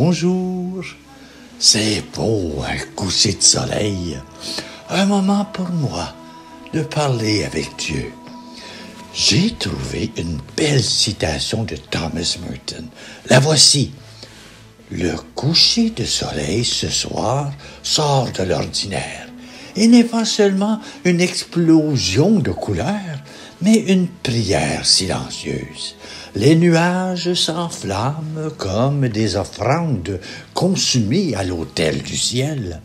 Bonjour, c'est beau un coucher de soleil, un moment pour moi de parler avec Dieu. J'ai trouvé une belle citation de Thomas Merton. La voici. Le coucher de soleil ce soir sort de l'ordinaire et n'est pas seulement une explosion de couleurs, mais une prière silencieuse. Les nuages s'enflamment comme des offrandes consumées à l'autel du ciel.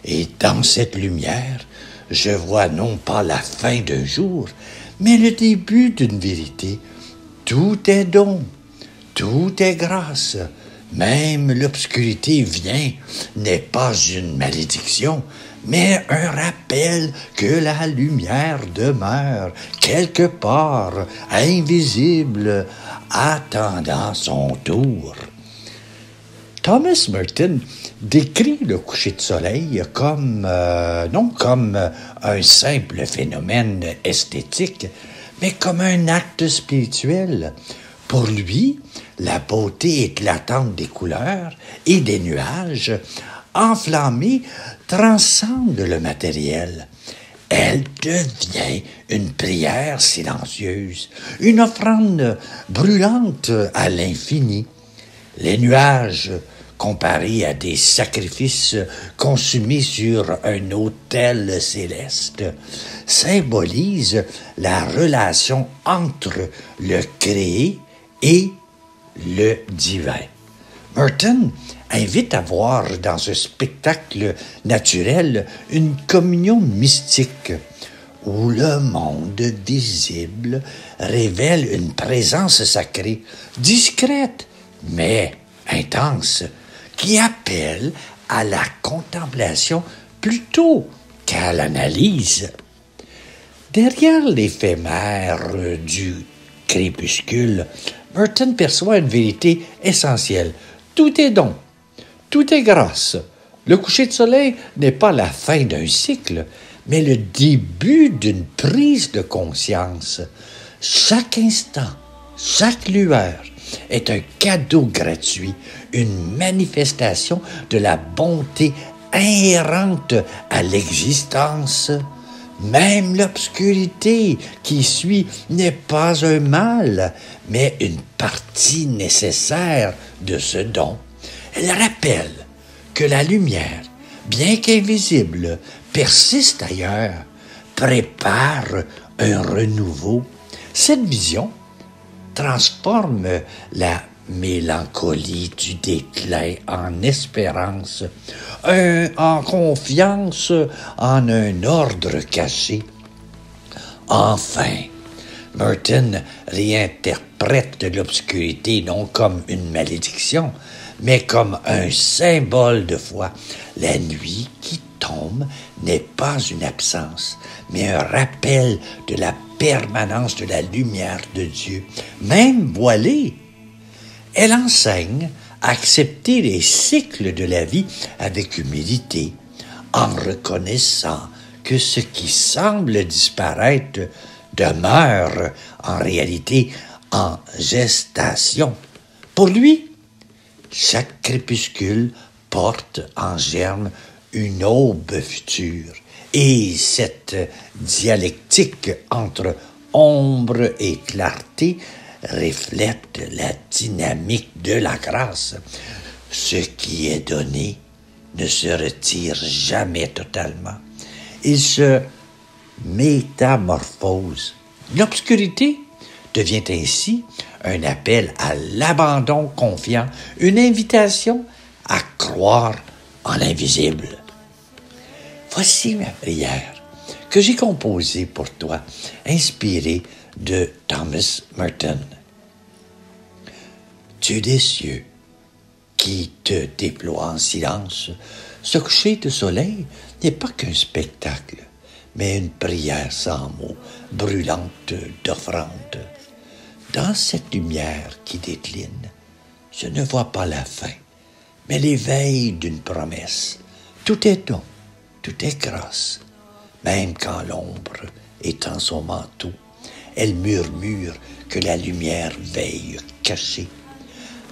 Et dans cette lumière, je vois non pas la fin d'un jour, mais le début d'une vérité. Tout est don, tout est grâce. Même l'obscurité n'est pas une malédiction, mais un rappel que la lumière demeure quelque part, invisible, attendant son tour. Thomas Merton décrit le coucher de soleil non comme un simple phénomène esthétique, mais comme un acte spirituel. Pour lui, la beauté éclatante des couleurs et des nuages enflammés transcende le matériel. Elle devient une prière silencieuse, une offrande brûlante à l'infini. Les nuages, comparés à des sacrifices consumés sur un autel céleste, symbolisent la relation entre le créé et le divin. Merton invite à voir dans ce spectacle naturel une communion mystique où le monde visible révèle une présence sacrée, discrète mais intense, qui appelle à la contemplation plutôt qu'à l'analyse. Derrière l'éphémère du crépuscule, Merton perçoit une vérité essentielle. Tout est don, tout est grâce. Le coucher de soleil n'est pas la fin d'un cycle, mais le début d'une prise de conscience. Chaque instant, chaque lueur est un cadeau gratuit, une manifestation de la bonté inhérente à l'existence. Même l'obscurité qui suit n'est pas un mal, mais une partie nécessaire de ce don. Elle rappelle que la lumière, bien qu'invisible, persiste ailleurs, prépare un renouveau. Cette vision transforme la mélancolie du déclin en espérance, en confiance en un ordre caché. Enfin, Merton réinterprète l'obscurité non comme une malédiction, mais comme un symbole de foi. La nuit qui tombe n'est pas une absence, mais un rappel de la permanence de la lumière de Dieu, même voilée. Elle enseigne à accepter les cycles de la vie avec humilité, en reconnaissant que ce qui semble disparaître demeure en réalité en gestation. Pour lui, chaque crépuscule porte en germe une aube future, et cette dialectique entre ombre et clarté reflète la dynamique de la grâce. Ce qui est donné ne se retire jamais totalement. Il se métamorphose. L'obscurité devient ainsi un appel à l'abandon confiant, une invitation à croire en l'invisible. Voici ma prière que j'ai composée pour toi, inspirée de Thomas Merton. Dieu des cieux, qui te déploie en silence, ce coucher de soleil n'est pas qu'un spectacle, mais une prière sans mots, brûlante d'offrande. Dans cette lumière qui décline, je ne vois pas la fin, mais l'éveil d'une promesse. Tout est don, tout est grâce, même quand l'ombre étend son manteau. Elle murmure que la lumière veille cachée.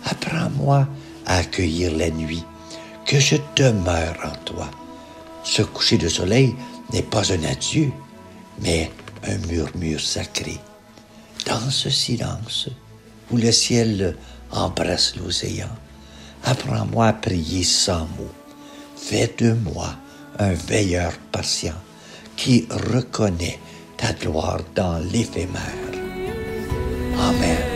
Apprends-moi à accueillir la nuit, que je demeure en toi. Ce coucher de soleil n'est pas un adieu, mais un murmure sacré. Dans ce silence où le ciel embrasse l'océan, apprends-moi à prier sans mots. Fais de moi un veilleur patient qui reconnaît ta gloire dans l'éphémère. Amen.